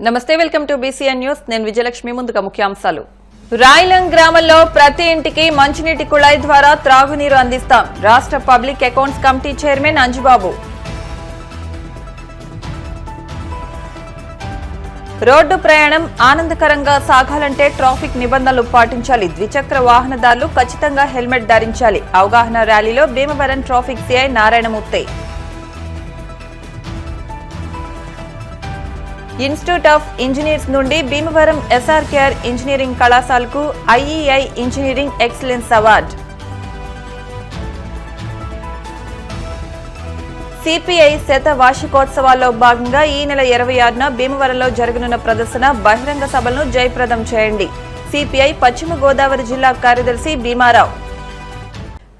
నమస్తే, welcome to BCN news. నేను విజయలక్ష్మి. ముందుగా ముఖ్యాంశాలు. రాయలం గ్రామంలో ప్రతి ఇంటికి మంచినీటి కుళాయి ద్వారా త్రాగునీరు అందిస్తాం. రాష్ట్ర public accounts committee chairman Anjubabu. Road ప్రయాణం ఆనందకరంగా సాగాలంటే ట్రాఫిక్ నిబంధనలు పాటించాలి. ద్విచక్ర వాహనదారులు ఖచ్చితంగా హెల్మెట్ ధరించాలి. అవగాహన ర్యాలీలో Bhimavaram traffic CI Narayanamurthy. Institute of engineers నుండి భీమవరం ఎస్ఆర్కేఆర్ ఇంజనీరింగ్ కళాశాలకు IEI engineering excellence award. CPI శత వార్షికోత్సవాల్లో భాగంగా ఈ నెల 26న భీమవరంలో జరగనున్న ప్రదర్శన బహిరంగ సభలను జయప్రదం చేయండి. సిపిఐ పశ్చిమ గోదావరి జిల్లా కార్యదర్శి భీమారావు.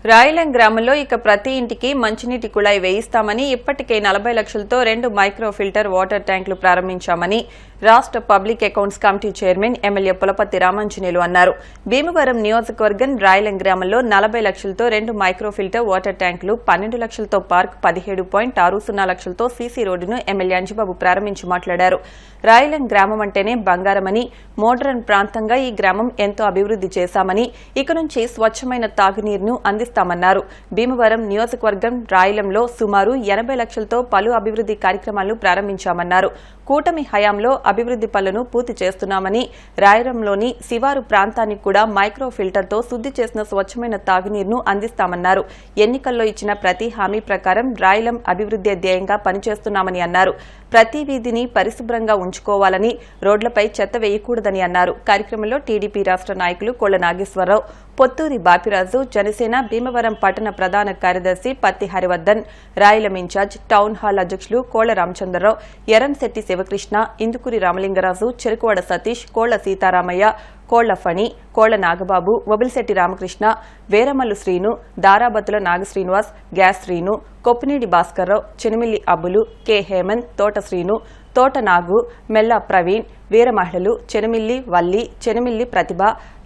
రాయలం గ్రామంలో ఇక ప్రతి ఇంటికి మంచినీటి కుళాయి వేయిస్తామని, ఇప్పటికే 40 లక్షలతో 2 మైక్రో ఫిల్టర్ వాటర్ ట్యాంకులు ప్రారంభించామని రాష్ట్ర public accounts committee chairman MLA Pulaparthi Ramanjaneyulu అన్నారు. భీమవరం నియోజకవర్గం రాయలం గ్రామంలో 40 లక్షలతో 2 మైక్రో ఫిల్టర్ వాటర్ ట్యాంకులు, 12 లక్షలతో పార్క్, 17.60 లక్షలతో సీసీ రోడ్డును ఎమ్మెల్యే అంజుబాబు ప్రారంభించి మాట్లాడారు. రాయలం గ్రామం అంటేనే బంగారమని, మోడ్రన్ ప్రాంతంగా ఈ గ్రామం ఎంతో అభివృద్ది చేశామని, ఇక నుంచి స్వచ్ఛమైన తాగునీరును అందిస్తామన్నారు. భీమవరం నియోజకవర్గం రాయలంలో సుమారు 80 లక్షలతో పలు అభివృద్ది కార్యక్రమాలను ప్రారంభించామన్నారు. కూటమి హయాంలో అభివృద్ది పనులను పూర్తి చేస్తున్నామని, రాయలంలోని శివారు ప్రాంతానికి కూడా మైక్రో ఫిల్టర్తో శుద్ది చేసిన స్వచ్ఛమైన తాగునీరును అందిస్తామన్నారు. ఎన్నికల్లో ఇచ్చిన ప్రతి హామీ ప్రకారం రాయలం అభివృద్ది ధ్యేయంగా పనిచేస్తున్నామని అన్నారు. ప్రతి వీధిని పరిశుభ్రంగా ఉంచుకోవాలని, రోడ్లపై చెత్త వేయకూడదని అన్నారు. కార్యక్రమంలో టీడీపీ రాష్ట్ర నాయకులు కోళ్ల నాగేశ్వరరావు, పొత్తూరి బాపిరాజు, జనసేన భీమవరం పట్టణ ప్రధాన కార్యదర్శి పత్తి హరివర్ధన్, రాయలం ఇన్ఛార్జ్ టౌన్ హాల్ అధ్యక్షులు కోళ్ల రామచంద్రరావు, ఎరంశెట్టి శివకృష్ణ, ఇందుకూరి రామలింగరాజు, చెరుకువాడ సతీష్, కోళ్ల సీతారామయ్య, కోళ్ల ఫణి, కోళ్ల నాగబాబు, వబిలిశెట్టి రామకృష్ణ, వేరమల్లు శ్రీను, దారాబత్తుల నాగశ్రీనివాస్, గ్యాస్ శ్రీను, కొప్పినీడి భాస్కర్రావు, చెనిమిల్లి అబ్బులు, కె హేమంత్, తోట శ్రీను, తోట నాగు, మెల్ల ప్రవీణ్, వీర మహిళలు చెనిమిల్లి వల్లి, చెనిమిల్లి ప్రతిభ,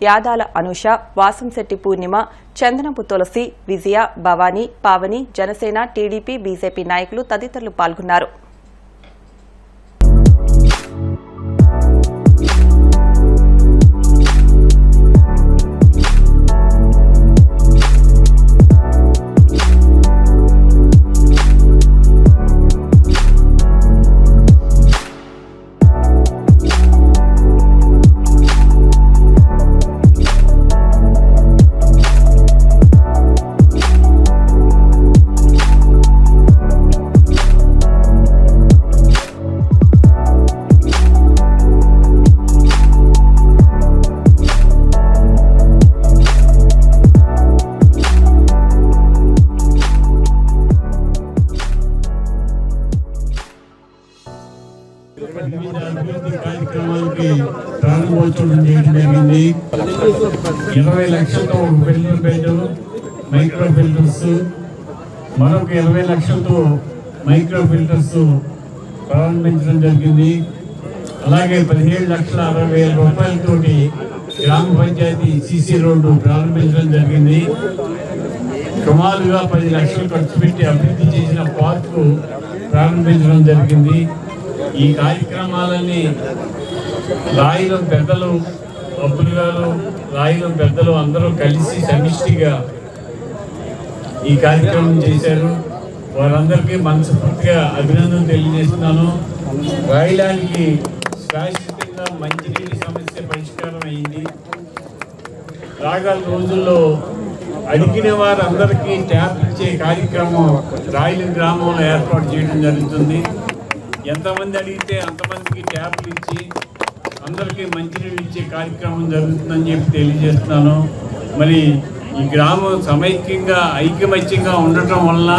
యాదాల అనూష, వాసంశెట్టి పూర్ణిమ, చందనపు తులసి, విజయ, భవానీ, పావని, జనసేన, టీడీపీ, బీజేపీ నాయకులు తదితరులు పాల్గొన్నారు. కార్యక్రమానికి ప్రారంభోత్సవం చేయడం జరిగింది. 20 లక్షలతో ఫిల్టర్ బెడ్, మైక్రో ఫిల్టర్స్, మరొక 20 లక్షలతో మైక్రో ఫిల్టర్స్ ప్రారంభించడం జరిగింది. అలాగే 17,60,000 రూపాయలతోటి గ్రామ పంచాయతీ సీసీ రోడ్డు ప్రారంభించడం జరిగింది. సుమారుగా 10 లక్షలు ఖర్చు పెట్టి అభివృద్ధి చేసిన పార్కు ప్రారంభించడం జరిగింది. ఈ కార్యక్రమాలన్నీ రాయలం పెద్దలు, అబ్బులు గారు, రాయలం పెద్దలు అందరూ కలిసి సమిష్టిగా ఈ కార్యక్రమం చేశారు. వారందరికీ మనస్ఫూర్తిగా అభినందనలు తెలియజేస్తున్నాను. రాయలానికి శాశ్వతంగా మంచినీటి సమస్య పరిష్కారం అయింది. రాగల రోజుల్లో అడిగిన వారందరికీ ట్యాప్ ఇచ్చే కార్యక్రమం రాయలం గ్రామంలో ఏర్పాటు చేయడం జరుగుతుంది. ఎంతమంది అడిగితే అంతమందికి ట్యాప్లు ఇచ్చి అందరికీ మంచినీళ్ళు ఇచ్చే కార్యక్రమం జరుగుతుందని చెప్పి తెలియజేస్తున్నాను. మరి ఈ గ్రామం సమైక్యంగా ఐకమత్యంగా ఉండటం వలన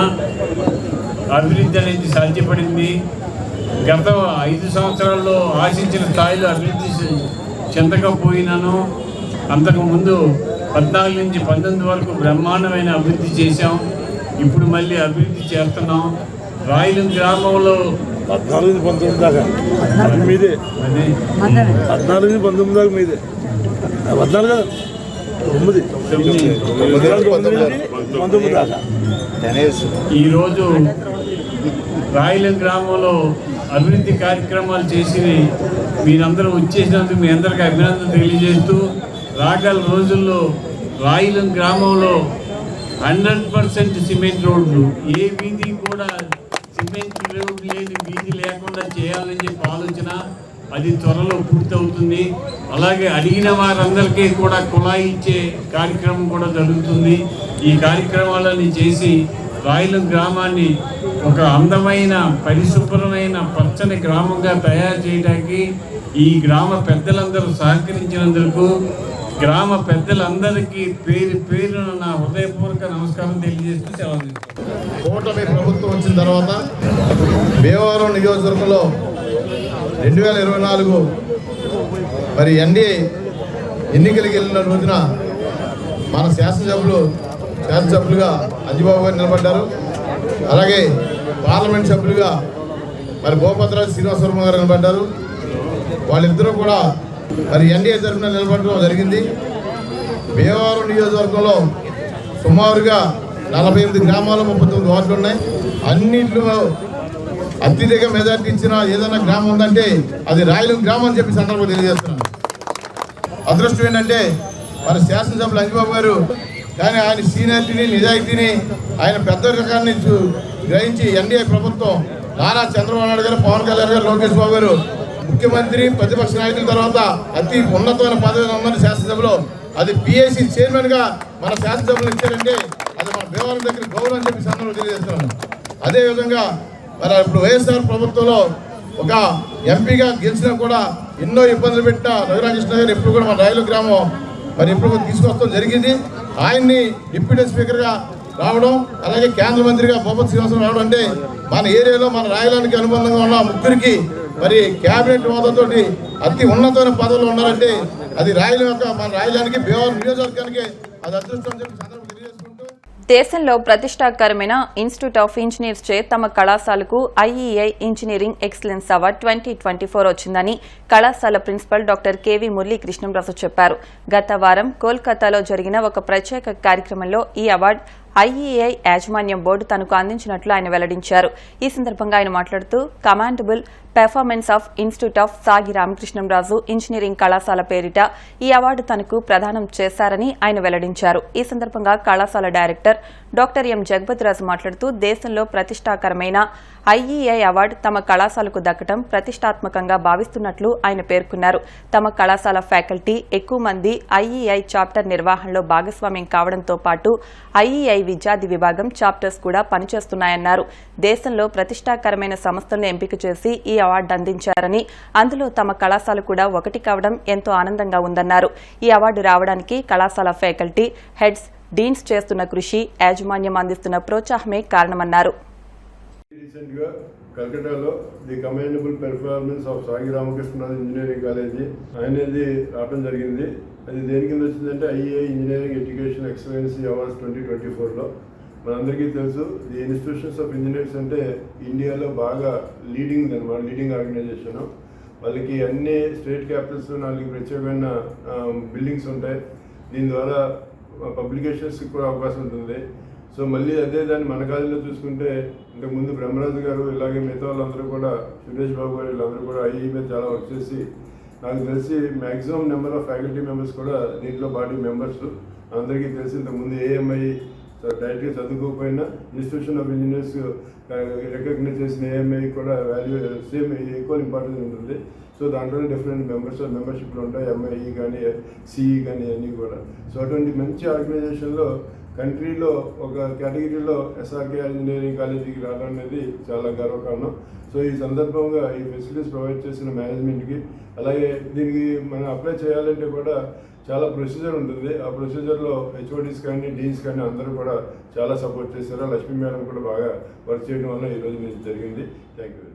అభివృద్ధి అనేది సాధ్యపడింది. గత 5 సంవత్సరాల్లో ఆశించిన స్థాయిలో అభివృద్ధి చెందకపోయినాను. అంతకుముందు 14 నుంచి 19 వరకు బ్రహ్మాండమైన అభివృద్ధి చేశాం. ఇప్పుడు మళ్ళీ అభివృద్ధి చేస్తున్నాం. రాయలం గ్రామంలో 14-19 దాకా మీదే, 14-19 దాకా మీదే, 14 9 దాకా. ఈరోజు రాయలం గ్రామంలో అభివృద్ధి కార్యక్రమాలు చేసి మీరందరూ వచ్చేసినందుకు మీ అందరికీ అభినందన తెలియజేస్తూ రాగల రోజుల్లో రాయిలం గ్రామంలో 100% సిమెంట్ రోడ్లు, ఏ వీధి కూడా సిమెంట్ రోడ్డు లేని వీధి లేకుండా చేయాలని చెప్పి ఆలోచన, అది త్వరలో పూర్తవుతుంది. అలాగే అడిగిన వారందరికీ కూడా కుళాయి ఇచ్చే కార్యక్రమం కూడా జరుగుతుంది. ఈ కార్యక్రమాలని చేసి రాయలం గ్రామాన్ని ఒక అందమైన పరిశుభ్రమైన పచ్చని గ్రామంగా తయారు చేయడానికి ఈ గ్రామ పెద్దలందరూ సహకరించినందుకు గ్రామ పెద్దలందరికీ పేరు పేరున నా హృదయపూర్వక నమస్కారం తెలియజేస్తూ సెలవు. కూటమి ప్రభుత్వం వచ్చిన తర్వాత భీమవరం నియోజకవర్గంలో 2024 మరి ఎన్డీఏ ఎన్నికలకు వెళ్ళిన రోజున మన శాసనసభ్యులుగా అంజిబాబు గారు నిలబడ్డారు. అలాగే పార్లమెంట్ సభ్యులుగా మరి భూపతిరాజు శ్రీనివాసవర్మ గారు నిలబడ్డారు. వాళ్ళిద్దరూ కూడా మరి ఎన్డీఏ తరఫున నిలబడడం జరిగింది. భీమవరం నియోజకవర్గంలో సుమారుగా 48 గ్రామాలు 39 వార్డులు ఉన్నాయి. అన్నింటిలో అత్యధిక మెజార్టీ ఇచ్చిన ఏదైనా గ్రామం ఉందంటే అది రాయలం గ్రామం అని చెప్పి సందర్భంగా తెలియజేస్తున్నాను. అదృష్టం ఏంటంటే మన శాసనసభ్యులు అంజిబాబు గారు కానీ ఆయన సీనియారిటీని నిజాయితీని ఆయన పెద్ద రకాన్ని గ్రహించి ఎన్డీఏ ప్రభుత్వం నారా చంద్రబాబు నాయుడు గారు, పవన్ కళ్యాణ్ గారు, లోకేష్ బాబు గారు ముఖ్యమంత్రి ప్రతిపక్ష నాయకుల తర్వాత అతి ఉన్నతమైన పదవి ఉందని శాసనసభలో అది పిఎస్సి చైర్మన్గా మన శాసనసభలో ఇచ్చారంటే అది మన భీమవరం దగ్గర గౌరవం అని చెప్పి సందర్భంగా తెలియజేస్తున్నాను. అదేవిధంగా మరి ఇప్పుడు వైఎస్ఆర్ ప్రభుత్వంలో ఒక ఎంపీగా గెలిచినా కూడా ఎన్నో ఇబ్బందులు పెట్టిన రఘురామకృష్ణ గారు ఎప్పుడు కూడా మన రాయల గ్రామం మరి ఎప్పుడు తీసుకొస్తాం జరిగింది. ఆయన్ని డిప్యూటీ స్పీకర్గా రావడం, అలాగే కేంద్ర మంత్రిగా భూపతి శ్రీనివాసరావు రావడం అంటే మన ఏరియాలో మన రాయలానికి అనుబంధంగా ఉన్న ముగ్గురికి మరి క్యాబినెట్ హోదాతోటి అతి ఉన్నతమైన పదవులు ఉన్నారంటే అది రాయలం యొక్క మన రాయలానికి భీమవరం నియోజకవర్గానికి అది అదృష్టం అని చెప్పి సందర్భంగా తెలియజేసుకుంటూ దేశంలో ప్రతిష్టాకరమైన ఇన్స్టిట్యూట్ ఆఫ్ ఇంజనీర్స్ చే తమ కళాశాలకు ఐఈఐ ఇంజనీరింగ్ ఎక్సలెన్స్ అవార్డు 2024 వచ్చిందని కళాశాల ప్రిన్సిపల్ డాక్టర్ కెవి మురళీకృష్ణంరాజు చెప్పారు. గత వారం కోల్కతాలో జరిగిన ఒక ప్రత్యేక కార్యక్రమంలో ఈ అవార్డు ఐఈఐ యాజమాన్యం బోర్డు తనకు అందించినట్లు ఆయన వెల్లడించారు. ఈ సందర్భంగా ఆయన మాట్లాడుతూ commendable performance of institute of సాగి రామకృష్ణంరాజు ఇంజనీరింగ్ కళాశాల పేరిట ఈ అవార్డు తనకు ప్రదానం చేశారని ఆయన వెల్లడించారు. ఈ సందర్భంగా కళాశాల డైరెక్టర్ డాక్టర్ ఎం జగపతిరాజు మాట్లాడుతూ దేశంలో ప్రతిష్టాకరమైన ఐఈఐ అవార్డు తమ కళాశాలకు దక్కడం ప్రతిష్టాత్మకంగా భావిస్తున్నట్లు ఆయన పేర్కొన్నారు. తమ కళాశాల ఫ్యాకల్టీ ఎక్కువ మంది ఐఈఐ చాప్టర్ నిర్వహణలో భాగస్వామ్యం కావడంతో పాటు ఐఈఐ విద్యార్థి విభాగం చాప్టర్స్ కూడా పనిచేస్తున్నాయన్నారు. దేశంలో ప్రతిష్టాకరమైన సంస్థలను ఎంపిక చేసి ఈ అవార్డు అందించారని, అందులో తమ కళాశాల కూడా ఒకటి కావడం ఎంతో ఆనందంగా ఉందన్నారు. ఈ అవార్డు రావడానికి కళాశాల ఫ్యాకల్టీ, హెడ్స్, డీన్స్ చేస్తున్న కృషి, యాజమాన్యం అందిస్తున్న ప్రోత్సాహమే కారణమన్నారు. రీసెంట్గా కల్కటాలో ది కమాండబుల్ పెర్ఫార్మెన్స్ ఆఫ్ సాగి రామకృష్ణరాజు ఇంజనీరింగ్ కాలేజీ అనేది రావడం జరిగింది. అది దేని కింద వచ్చిందంటే IEI engineering education excellency awards 2024లో. మనందరికీ తెలుసు ది ఇన్స్టిట్యూషన్స్ ఆఫ్ ఇంజనీర్స్ అంటే ఇండియాలో బాగా లీడింగ్ అనమాట, లీడింగ్ ఆర్గనైజేషన్. వాళ్ళకి అన్ని స్టేట్ క్యాపిటల్స్ 4 ప్రత్యేకమైన బిల్డింగ్స్ ఉంటాయి. దీని ద్వారా పబ్లికేషన్స్కి కూడా అవకాశం ఉంటుంది. సో మళ్ళీ అదే దాన్ని మన కాలేజీలో చూసుకుంటే ఇంతకుముందు బ్రహ్మరాజు గారు ఇలాగే మిగతా వాళ్ళందరూ కూడా సురేష్ బాబు గారు వీళ్ళందరూ కూడా ఐఈ మీద చాలా వర్క్ చేసి నాకు తెలిసి maximum number of faculty members కూడా దీంట్లో బాడీ మెంబర్స్ అందరికీ తెలిసి ఇంతకుముందు ఏఎంఐ డైరెక్ట్గా చదువుకోకపోయినా ఇన్స్టిట్యూషన్ ఆఫ్ ఇంజనీర్స్ రికగ్నైజ్ చేసిన ఏఎంఐ కూడా వాల్యూ సేమ్ ఈక్వల్ ఇంపార్టెన్స్ ఉంటుంది. సో దాంట్లోనే డిఫరెంట్ మెంబర్షిప్లు ఉంటాయి, ఎంఐఈ కానీ సిఈ కానీ అన్నీ కూడా. సో అటువంటి మంచి ఆర్గనైజేషన్లో కంట్రీలో ఒక కేటగిరీలో ఎస్ఆర్కేఆర్ ఇంజనీరింగ్ కాలేజీకి రావడం అనేది చాలా గర్వకారణం. సో ఈ సందర్భంగా ఈ ఫెసిలిటీస్ ప్రొవైడ్ చేసిన మేనేజ్మెంట్కి, అలాగే దీనికి మనం అప్లై చేయాలంటే కూడా చాలా ప్రొసీజర్ ఉంటుంది. ఆ ప్రొసీజర్లో హెచ్ఓడీస్ కానీ డీన్స్ కానీ అందరూ కూడా చాలా సపోర్ట్ చేశారు. లక్ష్మీ మేడం కూడా బాగా వర్క్ చేయడం వల్ల ఈరోజు మీకు జరిగింది. Thank you.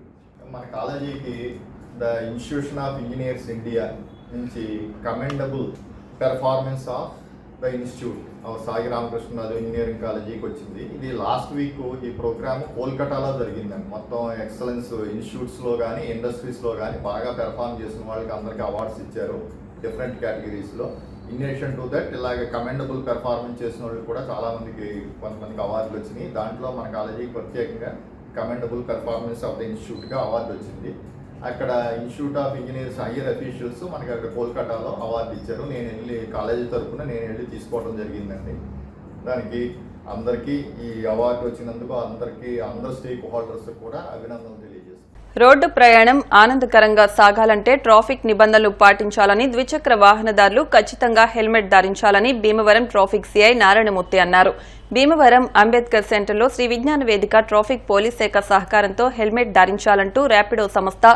మన కాలేజీకి the institution of engineers India నుంచి commendable performance of the institute Sagi Ramakrishnaraju engineering కాలేజీకి వచ్చింది. ఇది లాస్ట్ వీక్ ఈ ప్రోగ్రామ్ కోల్కతాలో జరిగిందండి. మొత్తం ఎక్సలెన్స్ ఇన్స్టిట్యూట్స్లో కానీ ఇండస్ట్రీస్లో కానీ బాగా పెర్ఫార్మ్ చేసిన వాళ్ళకి అందరికీ అవార్డ్స్ ఇచ్చారు డిఫరెంట్ కేటగిరీస్లో. ఇన్ అడిషన్ టు దట్ ఇలాగే కమెండబుల్ పెర్ఫార్మెన్స్ చేసిన వాళ్ళకి కూడా కొంతమందికి అవార్డులు వచ్చినాయి. దాంట్లో మన కాలేజీకి ప్రత్యేకంగా కమెండబుల్ పెర్ఫార్మెన్స్ ఆఫ్ ద ఇన్స్టిట్యూట్గా అవార్డు వచ్చింది. అక్కడ institute of engineers higher officials మనకి అక్కడ కోల్కతాలో అవార్డు ఇచ్చారు. నేను వెళ్ళి కాలేజీ తరఫున నేను వెళ్ళి తీసుకోవడం జరిగిందండి. దానికి అందరికీ ఈ అవార్డు వచ్చినందుకు అందరు స్టేక్ హోల్డర్స్ కూడా అభినందనలు తెలియజేస్తాను. రోడ్డు ప్రయాణం ఆనందకరంగా సాగాలంటే ట్రాఫిక్ నిబంధనలు పాటించాలని, ద్విచక్ర వాహనదారులు ఖచ్చితంగా హెల్మెట్ ధరించాలని భీమవరం ట్రాఫిక్ సిఐ నారాయణమూర్తి అన్నారు. భీమవరం అంబేద్కర్ సెంటర్లో శ్రీ విజ్ఞాన వేదిక ట్రాఫిక్ పోలీస్ శాఖ సహకారంతో హెల్మెట్ ధరించాలంటూ ర్యాపిడో సంస్థ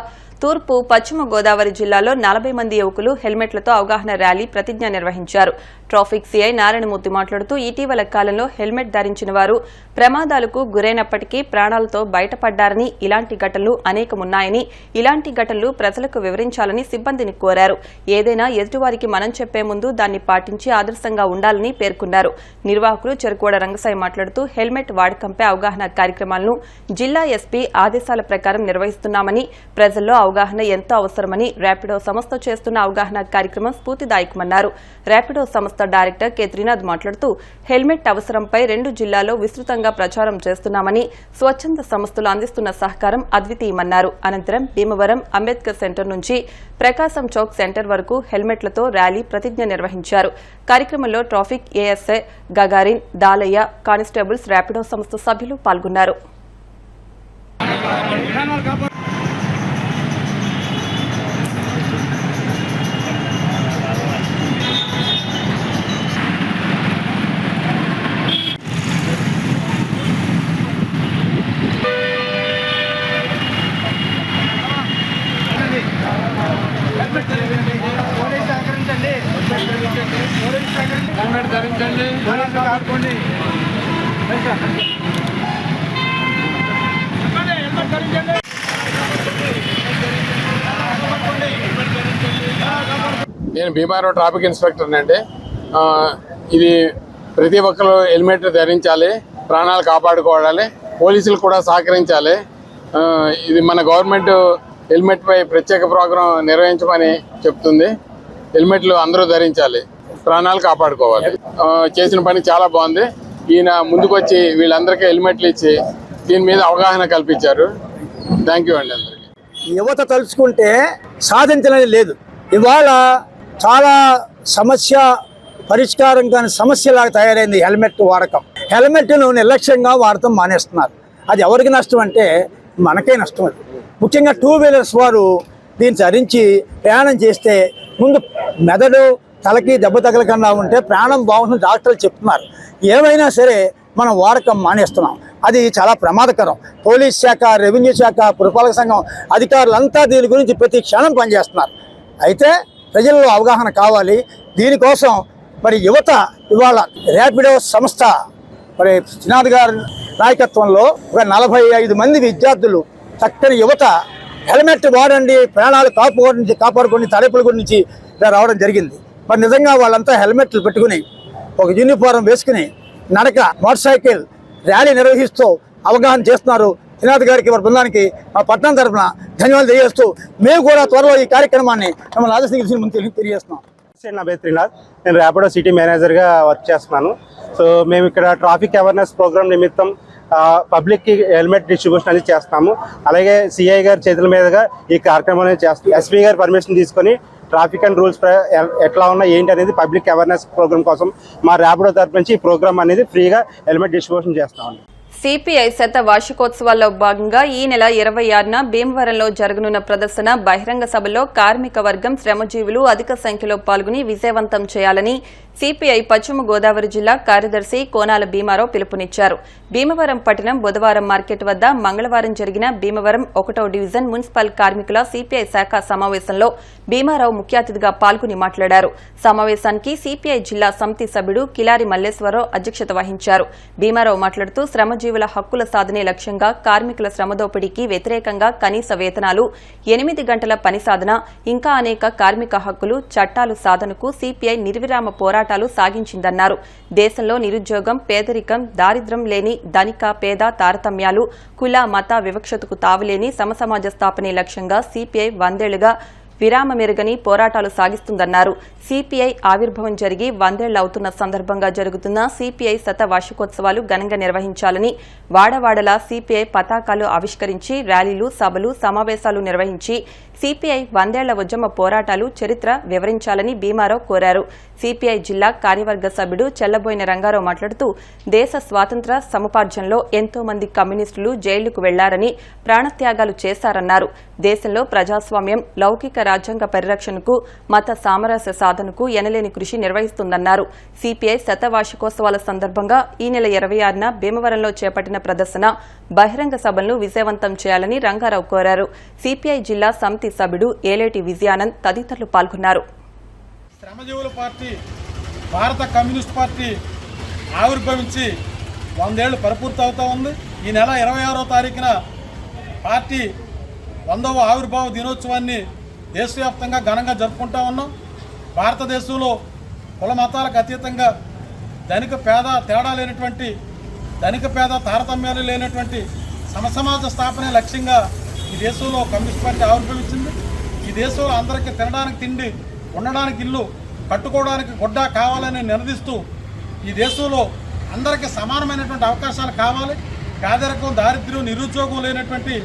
తూర్పు పశ్చిమ గోదావరి జిల్లాలో 40 మంది యువకులు హెల్మెట్లతో అవగాహన ర్యాలీ ప్రతిజ్ఞ నిర్వహించారు. ట్రాఫిక్ సిఐ నారాయణమూర్తి మాట్లాడుతూ ఇటీవల కాలంలో హెల్మెట్ ధరించిన వారు ప్రమాదాలకు గురైనప్పటికీ ప్రాణాలతో బయటపడ్డారని, ఇలాంటి ఘటనలు అనేకమున్నాయని, ఇలాంటి ఘటనలు ప్రజలకు వివరించాలని సిబ్బందిని కోరారు. ఏదైనా ఎదుటివారికి మనం చెప్పే ముందు దాన్ని పాటించి ఆదర్శంగా ఉండాలని పేర్కొన్నారు. నిర్వాహకులు చెరుకోడ రంగసాయి మాట్లాడుతూ హెల్మెట్ వాడకంపై అవగాహన కార్యక్రమాలను జిల్లా ఎస్పీ ఆదేశాల ప్రకారం నిర్వహిస్తున్నామని, ప్రజల్లో అవగాహన ఎంతో అవసరమని, ర్యాపిడో సంస్థ చేస్తున్న అవగాహన కార్యక్రమం స్ఫూర్తిదాయకమన్నారు. ర్యాపిడో సంస్థ డైరెక్టర్ కె త్రినాథ్ మాట్లాడుతూ హెల్మెట్ అవసరంపై 2 జిల్లాల్లో విస్తృతంగా ప్రచారం చేస్తున్నామని, స్వచ్ఛంద సంస్థలు అందిస్తున్న సహకారం అద్వితీయమన్నారు. అనంతరం భీమవరం అంబేద్కర్ సెంటర్ నుంచి ప్రకాశం చౌక్ సెంటర్ వరకు హెల్మెట్లతో ర్యాలీ ప్రతిజ్ఞ నిర్వహించారు. కార్యక్రమంలో traffic ASI Gagarin, Dalayya, constables, Rapido సంస్థ సభ్యులు పాల్గొన్నారు. నేను భీమవరం ట్రాఫిక్ ఇన్స్పెక్టర్ అండి. ఇది ప్రతి ఒక్కరు హెల్మెట్ ధరించాలి, ప్రాణాలు కాపాడుకోవాలి, పోలీసులు కూడా సహకరించాలి. ఇది మన గవర్నమెంట్ హెల్మెట్ పై ప్రత్యేక ప్రోగ్రాం నిర్వహించమని చెప్తుంది. హెల్మెట్లు అందరూ ధరించాలి, ప్రాణాలు కాపాడుకోవాలి. చేసిన పని చాలా బాగుంది. ఈయన ముందుకు వచ్చి వీళ్ళందరికీ హెల్మెట్లు ఇచ్చి దీని మీద అవగాహన కల్పించారు. థ్యాంక్ యూ అండి అందరికీ. యువత తలుచుకుంటే సాధించలేదు లేదు. ఇవాళ చాలా సమస్య పరిష్కారం కాని సమస్యలాగా తయారైంది హెల్మెట్ వాడకం. హెల్మెట్ను నిర్లక్ష్యంగా వాడటం మానేస్తున్నారు. అది ఎవరికి నష్టం అంటే మనకే నష్టం. అది ముఖ్యంగా 2 వీలర్స్ వారు దీన్ని ధరించి ప్రయాణం చేస్తే ముందు మెదడు తలకి దెబ్బ తగలకుండా ఉంటే ప్రాణం బాగుంటుంది డాక్టర్లు చెప్తున్నారు. ఏమైనా సరే మనం వాడకం మానేస్తున్నాం. అది చాలా ప్రమాదకరం. పోలీస్ శాఖ, రెవెన్యూ శాఖ, పురపాలక సంఘం అధికారులంతా దీని గురించి ప్రతి క్షణం పనిచేస్తున్నారు. అయితే ప్రజల్లో అవగాహన కావాలి. దీనికోసం మరి యువత ఇవాళ ర్యాపిడో సంస్థ మరి శ్రీనాథ్ గారి నాయకత్వంలో ఒక 45 మంది విద్యార్థులు, చక్కని యువత హెల్మెట్ వాడండి, ప్రాణాలు కాపాడుకోండి తరపుల గురించి రావడం జరిగింది. మరి నిజంగా వాళ్ళంతా హెల్మెట్లు పెట్టుకుని ఒక యూనిఫారం వేసుకుని నడక, మోటార్ సైకిల్ ర్యాలీ నిర్వహిస్తూ అవగాహన చేస్తున్నారు. శ్రీనాథ్ గారికి, వారి బృందానికి మా పట్టణం తరఫున ధన్యవాదాలు తెలియజేస్తూ మేము కూడా త్వరలో ఈ కార్యక్రమాన్ని మిమ్మల్ని ఆదేశించిన ముందు తెలియజేస్తున్నాం. నా పేరు త్రినాథ్. నేను ర్యాపిడో సిటీ మేనేజర్గా వర్క్ చేస్తున్నాను. సో మేము ఇక్కడ ట్రాఫిక్ అవేర్నెస్ ప్రోగ్రామ్ నిమిత్తం పబ్లిక్కి హెల్మెట్ డిస్ట్రిబ్యూషన్ అనేది చేస్తాము. అలాగే సిఐ గారి చేతుల మీదుగా ఈ కార్యక్రమం అనేది చేస్తాం. ఎస్పీ గారి పర్మిషన్ తీసుకొని ట్రాఫిక్ అండ్ రూల్స్ ఎట్లా ఉన్నా ఏంటి అనేది పబ్లిక్ అవేర్నెస్ ప్రోగ్రామ్ కోసం మా ర్యాపిడో తరఫు నుంచి ఈ ప్రోగ్రామ్ అనేది ఫ్రీగా హెల్మెట్ డిస్ట్రిబ్యూషన్ చేస్తామండి. సిపిఐ శత వార్షికోత్సవాల్లో భాగంగా ఈ నెల 26న భీమవరంలో జరగనున్న ప్రదర్శన బహిరంగ సభలో కార్మిక వర్గం, శ్రమజీవులు అధిక సంఖ్యలో పాల్గొని విజయవంతం చేయాలని సిపిఐ పశ్చిమ గోదావరి జిల్లా కార్యదర్శి కోనాల భీమారావు పిలుపునిచ్చారు. భీమవరం పట్టణం బుధవారం మార్కెట్ వద్ద మంగళవారం జరిగిన భీమవరం 1వ డివిజన్ మున్సిపల్ కార్మికుల సిపిఐ శాఖ సమావేశంలో భీమారావు ముఖ్య అతిథిగా పాల్గొని మాట్లాడారు. సమావేశానికి సిపిఐ జిల్లా సమితి సభ్యుడు కిలారి మల్లేశ్వరరావు అధ్యక్షత వహించారు. భీమారావు మాట్లాడుతూ శ్రమజీవుల హక్కుల సాధనే లక్ష్యంగా కార్మికుల శ్రమదోపిడీకి వ్యతిరేకంగా కనీస వేతనాలు, 8 గంటల పని సాధన, ఇంకా అనేక కార్మిక హక్కులు, చట్టాలు సాధనకు సిపిఐ నిర్విరామ పోరాటాలు సాగించిందన్నారు. దేశంలో నిరుద్యోగం, పేదరికం, దారిద్ర్యం లేని ధనిక పేద తారతమ్యాలు, కుల మత వివక్షతకు తావులేని సమసమాజ స్థాపనే లక్ష్యంగా సిపిఐ 100 ఏళ్లుగా విరామమెరుగని పోరాటాలు సాగిస్తుందన్నారు. సిపిఐ ఆవిర్భావం జరిగి 100 ఏళ్లు అవుతున్న సందర్భంగా జరుగుతున్న సిపిఐ శతవార్షికోత్సవాలు ఘనంగా నిర్వహించాలని, వాడవాడలా సిపిఐ పతాకాలు ఆవిష్కరించి ర్యాలీలు, సభలు, సమావేశాలు నిర్వహించి సిపిఐ 100 ఏళ్ల ఉద్యమ పోరాటాలు చరిత్ర వివరించాలని భీమారావు కోరారు. సిపిఐ జిల్లా కార్యవర్గ సభ్యుడు చెల్లబోయిన రంగారావు మాట్లాడుతూ దేశ స్వాతంత్ర సముపార్జనలో ఎంతో మంది కమ్యూనిస్టులు జైళ్లకు వెళ్లారని, ప్రాణత్యాగాలు చేశారన్నారు. దేశంలో ప్రజాస్వామ్యం, లౌకిక రాజ్యాంగ పరిరక్షణకు, మత సామరస్య సాధనకు ఎనలేని కృషి నిర్వహిస్తుందన్నారు. సిపిఐ శతవార్షికోత్సవాల సందర్భంగా ఈ నెల 26న భీమవరంలో చేపట్టిన ప్రదర్శన, బహిరంగ సభలను విజయవంతం చేయాలని రంగారావు కోరారు. సిపిఐ జిల్లా సమితి సభ్యుడు ఏలేటి విజయానంద్ తదితరులు పాల్గొన్నారు. శ్రమజీవుల పార్టీ, భారత కమ్యూనిస్ట్ పార్టీ ఆవిర్భవించి 100 ఏళ్లు పరిపూర్తి అవుతా ఉంది. ఈ నెల 26వ తారీఖున పార్టీ 100వ ఆవిర్భావ దినోత్సవాన్ని దేశవ్యాప్తంగా ఘనంగా జరుపుకుంటా ఉన్నాం. భారతదేశంలో కుల మతాలకు అతీతంగా ధనిక పేద తేడా లేనటువంటి, ధనిక పేద తారతమ్యాలు లేనటువంటి సమసమాజ స్థాపనే లక్ష్యంగా ఈ దేశంలో కమ్యూనిస్ట్ పార్టీ ఆవిర్భవించింది. ఈ దేశంలో అందరికీ తినడానికి తిండి, ఉండడానికి ఇల్లు, కట్టుకోవడానికి గుడ్డ కావాలని నినదిస్తూ ఈ దేశంలో అందరికీ సమానమైనటువంటి అవకాశాలు కావాలి, పేదరికం, దారిద్ర్యం, నిరుద్యోగం లేనటువంటి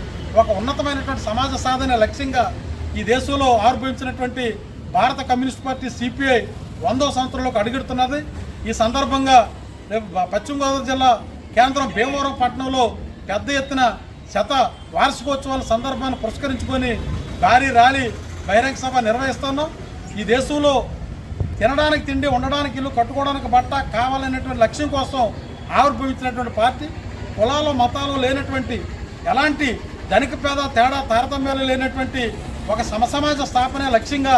ఒక ఉన్నతమైనటువంటి సమాజ సాధన లక్ష్యంగా ఈ దేశంలో ఆవిర్భవించినటువంటి భారత కమ్యూనిస్ట్ పార్టీ సిపిఐ 100వ సంవత్సరంలోకి అడుగుతున్నది. ఈ సందర్భంగా పశ్చిమ గోదావరి జిల్లా కేంద్రం భీమవరం పట్టణంలో పెద్ద ఎత్తున శత వార్షికోత్సవాల సందర్భాన్ని పురస్కరించుకొని భారీ ర్యాలీ, బహిరంగ సభ నిర్వహిస్తున్నాం. ఈ దేశంలో తినడానికి తిండి, ఉండడానికి ఇల్లు, కట్టుకోవడానికి బట్ట కావాలనేటువంటి లక్ష్యం కోసం ఆవిర్భవించినటువంటి పార్టీ, కులాలు మతాలు లేనటువంటి, ఎలాంటి ధనిక పేద తేడా తారతమ్యాలు లేనటువంటి ఒక సమసమాజ స్థాపనే లక్ష్యంగా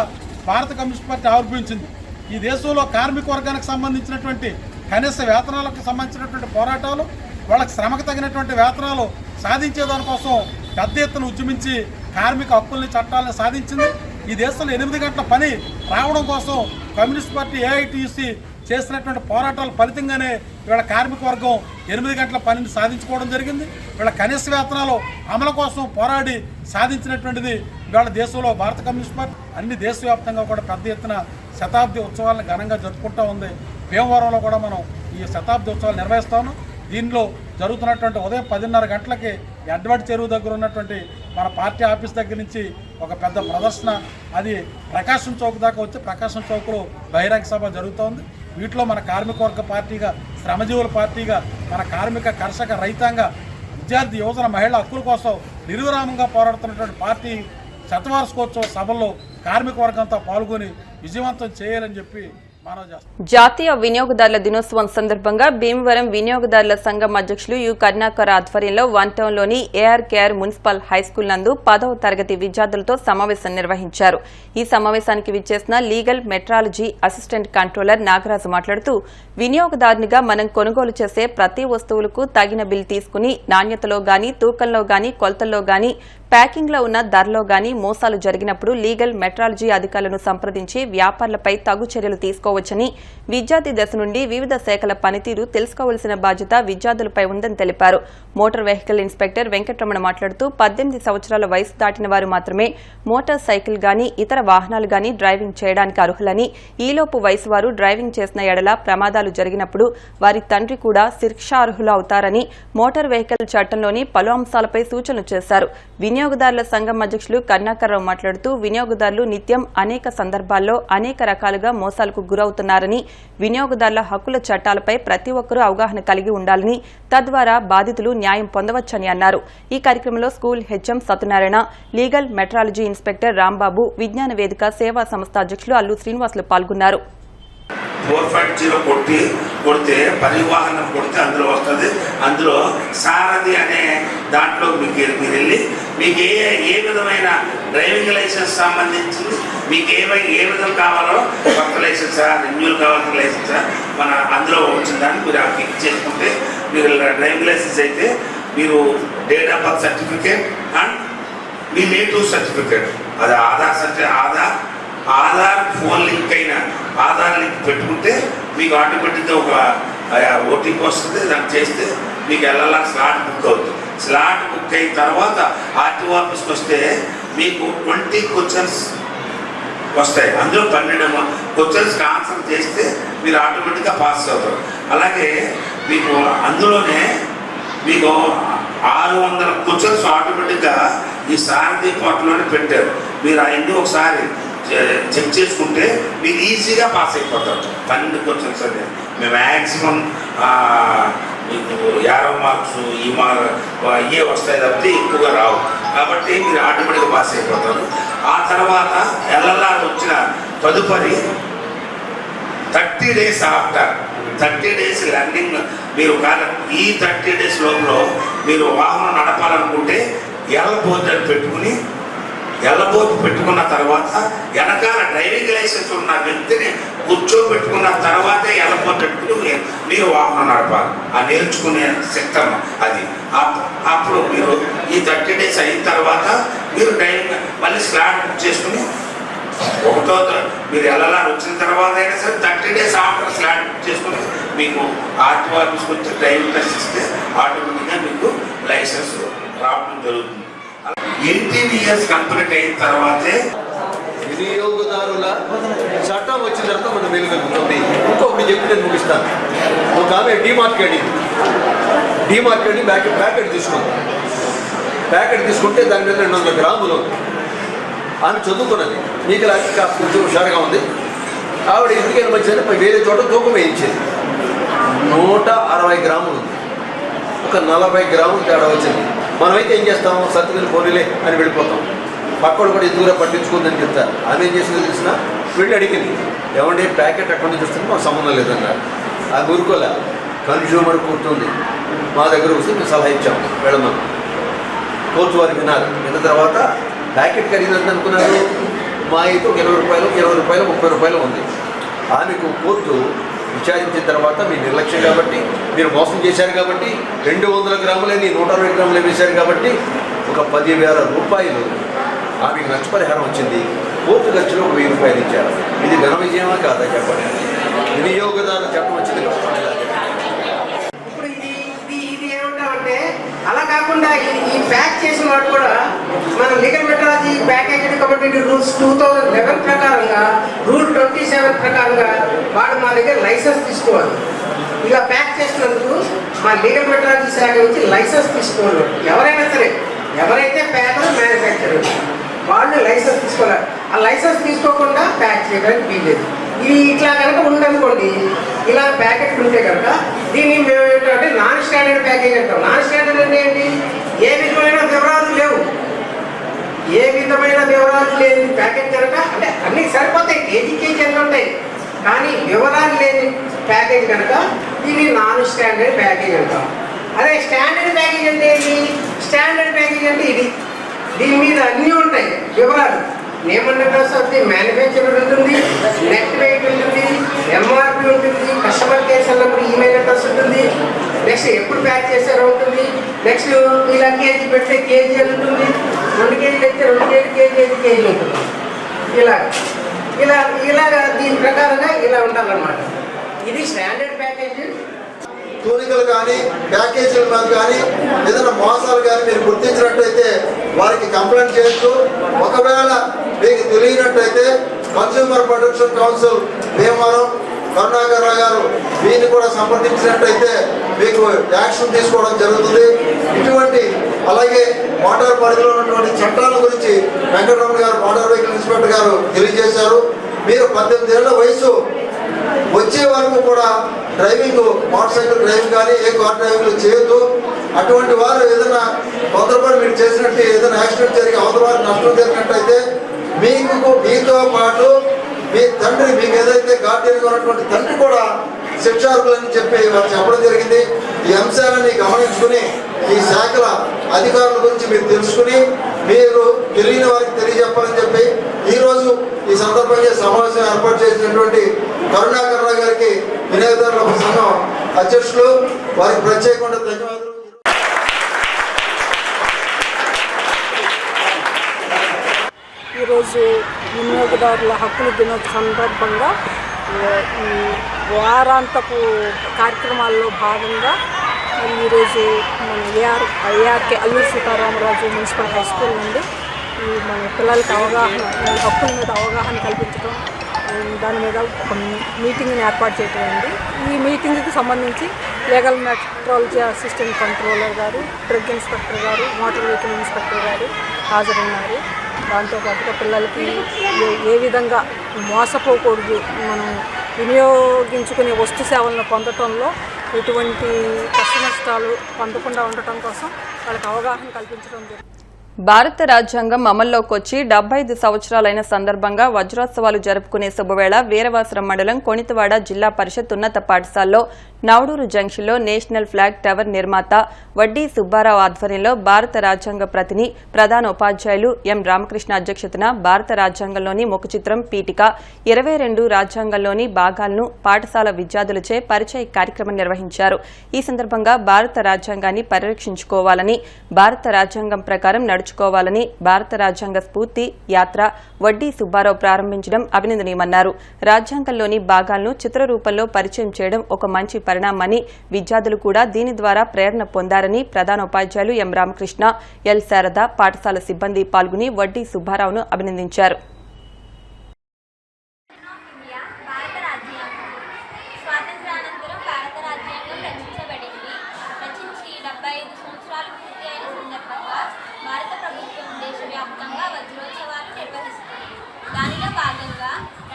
భారత కమ్యూనిస్ట్ పార్టీ ఆవిర్భవించింది. ఈ దేశంలో కార్మిక వర్గానికి సంబంధించినటువంటి కనీస వేతనాలకు సంబంధించినటువంటి పోరాటాలు, వాళ్ళకి శ్రమకు తగినటువంటి వేతనాలు సాధించేదానికోసం పెద్ద ఎత్తున ఉద్యమించి కార్మిక హక్కుల్ని, చట్టాలను సాధించింది. ఈ దేశంలో 8 గంటల పని రావడం కోసం కమ్యూనిస్ట్ పార్టీ ఏఐటీయూసీ చేసినటువంటి పోరాటాల ఫలితంగానే ఇవాళ కార్మిక వర్గం 8 గంటల పనిని సాధించుకోవడం జరిగింది. ఇవాళ కనీస వేతనాలు అమలు కోసం పోరాడి సాధించినటువంటిది ఇవాళ దేశంలో భారత కమ్యూనిస్ట్ పార్టీ. అన్ని దేశవ్యాప్తంగా కూడా పెద్ద ఎత్తున శతాబ్ది ఉత్సవాలను ఘనంగా జరుపుకుంటూ ఉంది. భీమవరంలో కూడా మనం ఈ శతాబ్ది ఉత్సవాలు నిర్వహిస్తాము. దీనిలో జరుగుతున్నటువంటి ఉదయం 10:30 గంటలకి ఎడ్వర్డ్ చెరువు దగ్గర ఉన్నటువంటి మన పార్టీ ఆఫీస్ దగ్గర నుంచి ఒక పెద్ద ప్రదర్శన, అది ప్రకాశం చౌక్ దాకా వచ్చి ప్రకాశం చౌక్లో బహిరంగ సభ జరుగుతోంది. వీటిలో మన కార్మిక వర్గ పార్టీగా, శ్రమజీవుల పార్టీగా, మన కార్మిక, కర్షక, రైతాంగ, విద్యార్థి, యువజన, మహిళల హక్కుల కోసం నిర్విరామంగా పోరాడుతున్నటువంటి పార్టీ శతవార్షికోత్సవ సభల్లో కార్మిక వర్గంతో పాల్గొని విజయవంతం చేయాలని చెప్పి జాతీయ వినియోగదారుల దినోత్సవం సందర్భంగా భీమవరం వినియోగదారుల సంఘం అధ్యక్షులు యు కరుణాకర్ ఆధ్వర్యంలో 1 టౌన్లోని ఏఆర్కేఆర్ మున్సిపల్ హైస్కూల్ నందు 10వ తరగతి విద్యార్థులతో సమావేశం నిర్వహించారు. ఈ సమావేశానికి విచ్చేసిన legal metrology assistant controller Nagaraju మాట్లాడుతూ, వినియోగదారునిగా మనం కొనుగోలు చేసే ప్రతి వస్తువులకు తగిన బిల్ తీసుకుని నాణ్యతలో గాని, తూకంలో గాని, కొలతల్లో గాని, ప్యాకింగ్ లో ఉన్న ధరలో గాని మోసాలు జరిగినప్పుడు లీగల్ మెట్రాలజీ అధికారులను సంప్రదించి వ్యాపారులపై తగు చర్యలు తీసుకోవచ్చని, విద్యార్థి దశ నుండి వివిధ శాఖల పనితీరు తెలుసుకోవాల్సిన బాధ్యత విద్యార్థులపై ఉందని తెలిపారు. మోటార్ వెహికల్ ఇన్స్పెక్టర్ వెంకటరమణ మాట్లాడుతూ, 18 సంవత్సరాల వయసు దాటిన వారు మాత్రమే మోటార్ సైకిల్ గాని, ఇతర వాహనాలు గాని డ్రైవింగ్ చేయడానికి అర్హులని, ఈలోపు వయసు వారు డ్రైవింగ్ చేసిన ఎడల ప్రమాదాలు జరిగినప్పుడు వారి తండ్రి కూడా శిక్షార్హులు అవుతారని మోటార్ వెహికల్ చట్టంలోని పలు అంశాలపై సూచనలు చేశారు. వినియోగదారుల సంఘం అధ్యక్షులు కరుణాకర్రావు మాట్లాడుతూ, వినియోగదారులు నిత్యం అనేక సందర్భాల్లో అనేక రకాలుగా మోసాలకు గురవుతున్నారని, వినియోగదారుల హక్కుల చట్టాలపై ప్రతి ఒక్కరూ అవగాహన కలిగి ఉండాలని, తద్వారా బాధితులు న్యాయం పొందవచ్చని అన్నారు. ఈ కార్యక్రమంలో school HM Satyanarayana, legal metrology inspector Rambabu, Vignana Vedika సేవా సంస్థ అధ్యక్షులు అల్లు శ్రీనివాసులు పాల్గొన్నారు. 4.0 కొడితే పరివాహనం కొడితే అందులో వస్తుంది. అందులో సారథి అనే దాంట్లో మీరు వెళ్ళి మీకు ఏ విధమైన డ్రైవింగ్ లైసెన్స్ సంబంధించి మీకు ఏ విధం కావాలో, కొత్త లైసెన్సా, రెన్యూల్ కావాల్సిన లైసెన్సా, మన అందులో వచ్చిందని మీరు క్లిక్ చేసుకుంటే మీరు డ్రైవింగ్ లైసెన్స్ అయితే మీరు date of birth certificate and me native certificate, అది ఆధార్ ఫోన్ లింక్ అయిన ఆధార్ లింక్ పెట్టుకుంటే మీకు ఆటోమేటిక్గా ఒక ఓటీపీ వస్తుంది. దాన్ని చేస్తే మీకు వెళ్ళాల స్లాట్ బుక్ అవుతుంది. స్లాట్ బుక్ అయిన తర్వాత ఆర్టీఓ ఆఫీస్కి వస్తే మీకు 20 క్వశ్చన్స్ వస్తాయి. అందులో 12 క్వశ్చన్స్కి ఆన్సర్ చేస్తే మీరు ఆటోమేటిక్గా పాస్ అవుతారు. అలాగే మీకు అందులోనే మీకు 600 క్వశ్చన్స్ ఆటోమేటిక్గా ఈ సారథి పోర్టల్లోనే పెట్టారు. మీరు అవన్నీ ఒకసారి చెక్ చేసుకుంటే మీరు ఈజీగా పాస్ అయిపోతారు. 12 క్వశ్చన్స్ అంటే మేము మ్యాక్సిమం మీకు 50 మార్క్స్ ఇవే వస్తాయి తప్పితే ఎక్కువగా రావు. కాబట్టి మీరు ఆటోమేటిక్గా పాస్ అయిపోతారు. ఆ తర్వాత ఎల్ఎల్ఆర్ వచ్చిన తదుపరి 30 days ఆఫ్టర్ 30 days లర్నింగ్ మీరు ఈ 30 days లోపల మీరు వాహనం నడపాలనుకుంటే ఎల్లబోతు పెట్టుకున్న తర్వాత వెనకాల డ్రైవింగ్ లైసెన్స్ ఉన్న వ్యక్తిని కూర్చోబెట్టుకున్న తర్వాతే ఎల్లబోతు పెట్టుకుని మీరు వాహనం నడపాలి. ఆ నేర్చుకునే సిస్టమ్ అది. అప్పుడు మీరు ఈ 30 days అయిన తర్వాత మీరు డ్రైవింగ్ మళ్ళీ స్లాట్ బుక్ చేసుకుని మీరు ఎల్ఎల్ఆర్ వచ్చిన తర్వాత అయినా సరే 30 days ఆఫ్టర్ స్లాట్ బుక్ చేసుకుని మీకు ఆర్టీఓ ఆఫీస్కి వచ్చి డ్రైవింగ్ టెస్ట్ ఇస్తే ఆటోమేటిక్గా మీకు లైసెన్స్ రావడం జరుగుతుంది. 18 years కంప్లీట్ అయిన తర్వాతే వినియోగదారుల చట్టం వచ్చిన తర్వాత మనం వెలుగలుగుతుంది. ఇంకొకటి చెప్పి నేను ముగిస్తాను. ఒక ఆమె డీమార్ట్కి వెళ్ళి ప్యాకెట్ తీసుకుంది. ప్యాకెట్ తీసుకుంటే దాని మీద 200 గ్రాములు ఉంది. ఆమె చదువుకున్నది, మీకు కొంచెం హుషారుగా ఉంది. ఆవిడ ఎందుకైనా మంచిదని వేరే చోట తూకం వేయించేది. 160 గ్రాములు ఉంది. ఒక 40 గ్రాములు తేడా వచ్చింది. మనమైతే ఏం చేస్తాము, సత్తుని పోనీలే అని వెళ్ళిపోతాం. పక్కడు కూడా ఎదుగురా పట్టించుకుందని చెప్తారు. ఆమె ఏం చేసిందో తెలిసిన వెళ్ళి అడిగింది, ఏమంటే ప్యాకెట్ అక్కడి నుంచి వస్తుంది, మాకు సంబంధం లేదన్నారు. ఆ గురుకోలే కన్జ్యూమర్ కూర్చుంది మా దగ్గర వస్తే మేము సలహా ఇచ్చాము వెళ్ళమని. కోర్టు వారు విన్నారు. విన్న తర్వాత ప్యాకెట్ ఖరీదంత అనుకున్నారు. మా అయితే ఒక 20 రూపాయలు 30 రూపాయలు ఉంది. ఆమెకు కోర్టు విచారించిన తర్వాత మీ నిర్లక్ష్యం కాబట్టి, మీరు మోసం చేశారు కాబట్టి 200 గ్రాములని 160 గ్రాములు వేశారు కాబట్టి ఒక 10,000 రూపాయలు ఆమెకు నష్టపరిహారం వచ్చింది. కోర్టు ఖర్చులో 1000 రూపాయలు ఇచ్చారు. ఇది ఘన విజయమా కాదా చెప్పండి. వినియోగదారుల చట్టం వచ్చింది కాబట్టి ఇప్పుడు ఇది ఏమంటామంటే అలా కాకుండా ఈ ప్యాక్ చేసిన వాడు కూడా మన legal metrology packaged community rules 2011 ప్రకారంగా రూల్ 27 ప్రకారంగా వాడు మా దగ్గర లైసెన్స్ తీసుకోవాలి. ఇలా ప్యాక్ చేసినందుకు మా లీగల్ మెట్రాలజీ శాఖ నుంచి లైసెన్స్ తీసుకోవాలి. ఎవరైనా సరే, ఎవరైతే ప్యాకర్ మ్యానుఫ్యాక్చరర్ వాళ్ళు లైసెన్స్ తీసుకోవాలి. ఆ లైసెన్స్ తీసుకోకుండా ప్యాక్ చేయడానికి వీల్లేదు. ఇట్లా కనుక ఉందనుకోండి, ఇలా ప్యాకెట్ ఉంటే కనుక దీన్ని మేము ఏంటంటే నాన్ స్టాండర్డ్ ప్యాకేజ్ అంటాం. నాన్ స్టాండర్డ్ అంటే ఏంటి? ఏ విధమైన వివరాలు లేవు. ఏ విధమైన వివరాలు లేని ప్యాకేజ్ కనుక అంటే అన్నీ సరిపోతాయి, కేజీ ఎంత ఉంటాయి, కానీ వివరాలు లేని ప్యాకేజ్ కనుక దీన్ని నాన్ స్టాండర్డ్ ప్యాకేజ్ అంటాం. అదే స్టాండర్డ్ ప్యాకేజ్ అంటే ఏంటి? స్టాండర్డ్ ప్యాకేజ్ అంటే ఇది. దీని మీద అన్నీ ఉంటాయి వివరాలు. Name and address of the manufacturer ఉంటుంది, నెట్ వెయిట్ ఉంటుంది, ఎంఆర్పి ఉంటుంది, customer care cell number, email address ఉంటుంది, నెక్స్ట్ ఎప్పుడు ప్యాక్ చేశారో ఉంటుంది, నెక్స్ట్ ఇలా కేజీ పెడితే కేజీ అని ఉంటుంది, 2 కేజీలు అయితే 2 కేజీ కేజీ ఉంటుంది. ఇలాగా దీని ప్రకారంగా ఇలా ఉండాలన్నమాట. ఇది స్టాండర్డ్ ప్యాకేజ్. తూనికలు కానీ ప్యాకేజీల మీద కానీ ఏదైనా మోసాలు కానీ మీరు గుర్తించినట్టయితే వారికి కంప్లైంట్ చేయొచ్చు. ఒకవేళ మీకు తెలియనట్టయితే consumer protection council Bhimavaram Karunakar Rao garu వీరిని కూడా సంప్రదించినట్టయితే మీకు యాక్షన్ తీసుకోవడం జరుగుతుంది. ఇటువంటి అలాగే మోటార్ పరిధిలో ఉన్నటువంటి చట్టాల గురించి వెంకటరమణ గారు మోటార్ వెహికల్ ఇన్స్పెక్టర్ గారు తెలియజేశారు. మీరు 18 ఏళ్ల వయసు వచ్చే వరకు కూడా డ్రైవింగ్, మోటార్ సైకిల్ డ్రైవింగ్ కానీ ఏ కార్ డ్రైవింగ్లు చేయొద్దు. అటువంటి వారు ఏదైనా తొందరపడి మీరు చేసినట్టు ఏదైనా యాక్సిడెంట్ జరిగి అవతల వారికి నష్టం జరిగినట్టయితే మీతో పాటు మీ తండ్రి, మీకు ఏదైతే గార్డియన్గా ఉన్నటువంటి తండ్రి కూడా శిక్షార్హులని చెప్పి వారు చెప్పడం జరిగింది. ఈ అంశాలని గమనించుకుని ఈ శాఖల అధికారుల గురించి మీరు తెలుసుకుని మీరు తెలియని వారికి తెలియజెప్పాలని చెప్పి ఈరోజు ఈ సందర్భంగా సమావేశం ఏర్పాటు చేసినటువంటి కరుణాకర్ రావు గారికి వినియోగదారుల సంఘం అధ్యక్షులు వారికి ప్రత్యేకంగా ధన్యవాదాలు. ఈరోజు వినియోగదారుల హక్కుల దినోత్సవం సందర్భంగా వారాంతపు కార్యక్రమాల్లో భాగంగా ఈరోజు మన ARK Alluri Sitaramaraju municipal high school నుండి ఈ మన పిల్లలకి అవగాహన, ఈ హక్కుల మీద అవగాహన కల్పించడం, దాని మీద ఒక మీటింగ్ని ఏర్పాటు చేయడం అయింది. ఈ మీటింగ్కి సంబంధించి లీగల్ మెట్రాలజీ అసిస్టెంట్ కంట్రోలర్ గారు, డ్రగ్ ఇన్స్పెక్టర్ గారు, మోటార్ వెహికల్ ఇన్స్పెక్టర్ గారు హాజరైనారు. దాంతోపాటుగా పిల్లలకి ఏ విధంగా మోసపోకూడదు, మనం వినియోగించుకునే వస్తు సేవలను పొందటంలో ఎటువంటి కష్ట నష్టాలు పొందకుండా ఉండటం కోసం వాళ్ళకి అవగాహన కల్పించడం జరిగింది. భారత రాజ్యాంగం అమల్లోకి వచ్చి 75 సంవత్సరాలైన సందర్భంగా వజ్రోత్సవాలు జరుపుకునే శుభవేళ వీరవాసరం మండలం కొణితవాడ జిల్లా పరిషత్ ఉన్నత పాఠశాలలో నవడూరు జంక్షన్లో నేషనల్ ఫ్లాగ్ టవర్ నిర్మాత వడ్డీ సుబ్బారావు ఆధ్వర్యంలో భారత రాజ్యాంగ ప్రతిని ప్రధాన ఉపాధ్యాయులు ఎం రామకృష్ణ అధ్యక్షతన భారత రాజ్యాంగంలోని ముఖచిత్రం పీఠిక 22 రాజ్యాంగంలోని భాగాలను పాఠశాల విద్యార్థులచే పరిచయ కార్యక్రమం నిర్వహించారు. ఈ సందర్భంగా భారత రాజ్యాంగాన్ని పరిరక్షించుకోవాలని, భారత రాజ్యాంగం ప్రకారం నడుచుకోవాలని భారత రాజ్యాంగ స్ఫూర్తి యాత్ర వడ్డీ సుబ్బారావు ప్రారంభించడం అభినందనీయమన్నారు. రాజ్యాంగంలోని భాగాలను చిత్ర రూపంలో పరిచయం చేయడం ఒక మంచి పరిణామని, విద్యార్థులు కూడా దీని ద్వారా ప్రేరణ పొందారని ప్రధాన ఉపాధ్యాయులు ఎం రామకృష్ణ, ఎల్ శారద, పాఠశాల సిబ్బంది పాల్గొని వడ్డీ సుబ్బారావును అభినందించారు.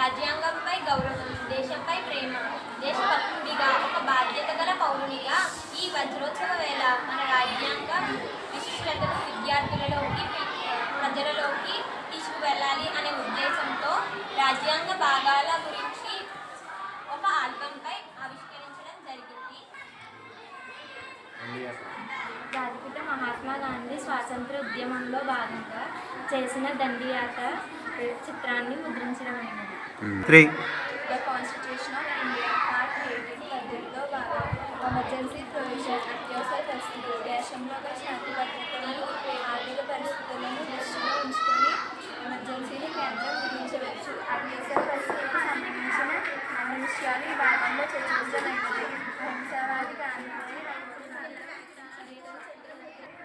రాజ్యాంగంపై గౌరవం, దేశంపై ప్రేమ, దేశభక్తుడిగా ఒక బాధ్యత గల పౌరునిగా ఈ వజ్రోత్సవ వేళ మన రాజ్యాంగం విశిష్టతను విద్యార్థులలోకి, ప్రజలలోకి తీసుకువెళ్ళాలి అనే ఉద్దేశంతో రాజ్యాంగ భాగాల గురించి ఒక ఆల్బంపై ఆవిష్కరించడం జరిగింది. జాతిపిత మహాత్మా గాంధీ స్వాతంత్ర ఉద్యమంలో భాగంగా చేసిన దండియాత్ర చిత్రాన్ని ముద్రించడమైనది. The Constitution of India Part 18 పద్ధతిలో భాగంగా ఎమర్జెన్సీ ప్రొవిజన్ అత్యవసర పరిస్థితి దేశంలో శాంతి భద్రతలను, ఆర్థిక పరిస్థితులను దృష్టిలో ఉంచుకొని ఎమర్జెన్సీని కేంద్రం విధించవచ్చు. అత్యవసర పరిస్థితికి సంబంధించిన అన్ని విషయాలు ఈ భాగంలో చర్చించడమైనది. అహింసావాది గాంధీ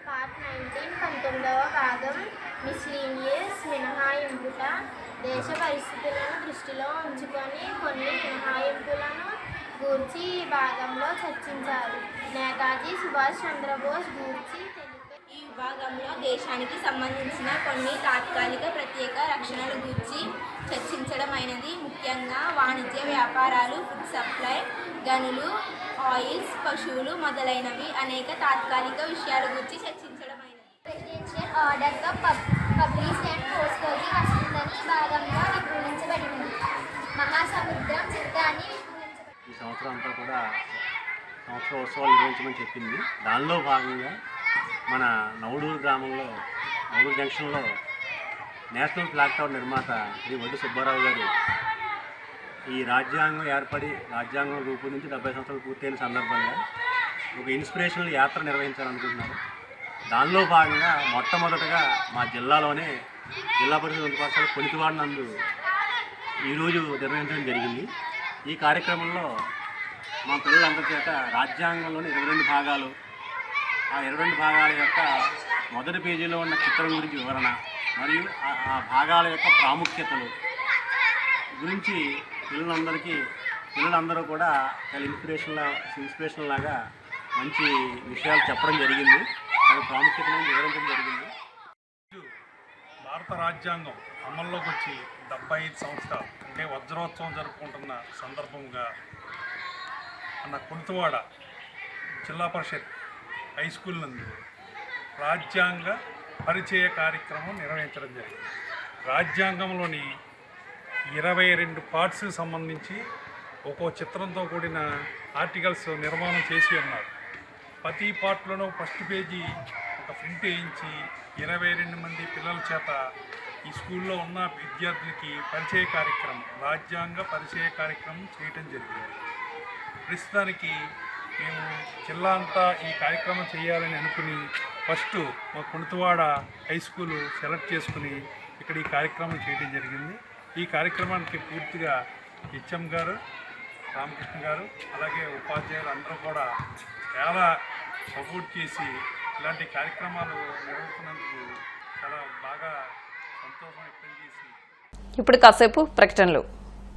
పార్ట్ 19 19వ భాగం మిస్లీనియస్ మినహాయింపుట దేశ పరిస్థితులను దృష్టిలో ఉంచుకొని కొన్ని మినహాయింపులను గూర్చి ఈ భాగంలో చర్చించారు. నేతాజీ సుభాష్ చంద్రబోస్ గూర్చి ఈ విభాగంలో దేశానికి సంబంధించిన కొన్ని తాత్కాలిక ప్రత్యేక రక్షణల గురించి చర్చించడమైనది. ముఖ్యంగా వాణిజ్య వ్యాపారాలు, ఫుడ్ సప్లై, గనులు, ఆయిల్స్, పశువులు మొదలైనవి అనేక తాత్కాలిక విషయాల గురించి చర్చించడమైనది. ప్రెసిడెన్షియల్ ఆర్డర్గా పబ్లిక్ అండ్ ఫోర్స్లోకి వస్తుందని ఈ భాగంలో వివరించబడినది. మహాసముద్రం చిత్రాన్ని ఈ సంవత్సరం అంతా కూడా సంవత్సర ఉత్సవాలు నిర్వహించమని చెప్పింది. దానిలో భాగంగా మన నవడూరు గ్రామంలో, నవడూరు జంక్షన్లో నేషనల్ ఫ్లాగ్ టవర్ నిర్మాత శ్రీ వడ్డీ సుబ్బారావు గారు ఈ రాజ్యాంగం ఏర్పడి, రాజ్యాంగం రూపొందించి 70 సంవత్సరాలు పూర్తయిన సందర్భంగా ఒక ఇన్స్పిరేషనల్ యాత్ర నిర్వహించాలనుకుంటున్నారు. దానిలో భాగంగా మొట్టమొదటగా మా జిల్లాలోనే జిల్లా పరిషత్ ఉన్నత పాఠశాల కొణితవాడ నందు ఈరోజు నిర్వహించడం జరిగింది. ఈ కార్యక్రమంలో మా పిల్లలందరి చేత రాజ్యాంగంలోని 22 భాగాలు, ఆ 22 భాగాల యొక్క మొదటి పేజీలో ఉన్న చిత్రం గురించి వివరణ మరియు ఆ భాగాల యొక్క ప్రాముఖ్యతలు గురించి పిల్లలందరూ కూడా చాలా ఇన్స్పిరేషన్ లాగా మంచి విషయాలు చెప్పడం జరిగింది. దాని ప్రాముఖ్యతను వివరించడం జరిగింది. భారత రాజ్యాంగం అమల్లోకి వచ్చి 75 సంవత్సరాలు అంటే వజ్రోత్సవం జరుపుకుంటున్న సందర్భంగా మన కొణితవాడ జిల్లా పరిషత్ హై స్కూల్ నందు రాజ్యాంగ పరిచయ కార్యక్రమం నిర్వహించడం జరిగింది. రాజ్యాంగంలోని 22 పార్ట్స్కి సంబంధించి ఒక్కో చిత్రంతో కూడిన ఆర్టికల్స్ నిర్మాణం చేసి ఉన్నారు. ప్రతి పార్ట్లోనూ ఫస్ట్ పేజీ ఒక ప్రింట్ వేయించి 22 మంది పిల్లల చేత ఈ స్కూల్లో ఉన్న విద్యార్థులకి పరిచయ కార్యక్రమం, రాజ్యాంగ పరిచయ కార్యక్రమం చేయటం జరిగింది. ప్రస్తుతానికి మేము జిల్లా అంతా ఈ కార్యక్రమం చేయాలని అనుకుని ఫస్ట్ మా కొణితవాడ హై స్కూలు సెలెక్ట్ చేసుకుని ఇక్కడ ఈ కార్యక్రమం చేయడం జరిగింది. ఈ కార్యక్రమానికి పూర్తిగా హెచ్ఎం గారు, రామకృష్ణ గారు, అలాగే ఉపాధ్యాయులు అందరూ కూడా చాలా సపోర్ట్ చేసి ఇలాంటి కార్యక్రమాలు నిర్వహిస్తున్నందుకు చాలా బాగా ఇప్పుడు కాసేపు ప్రకటనలు.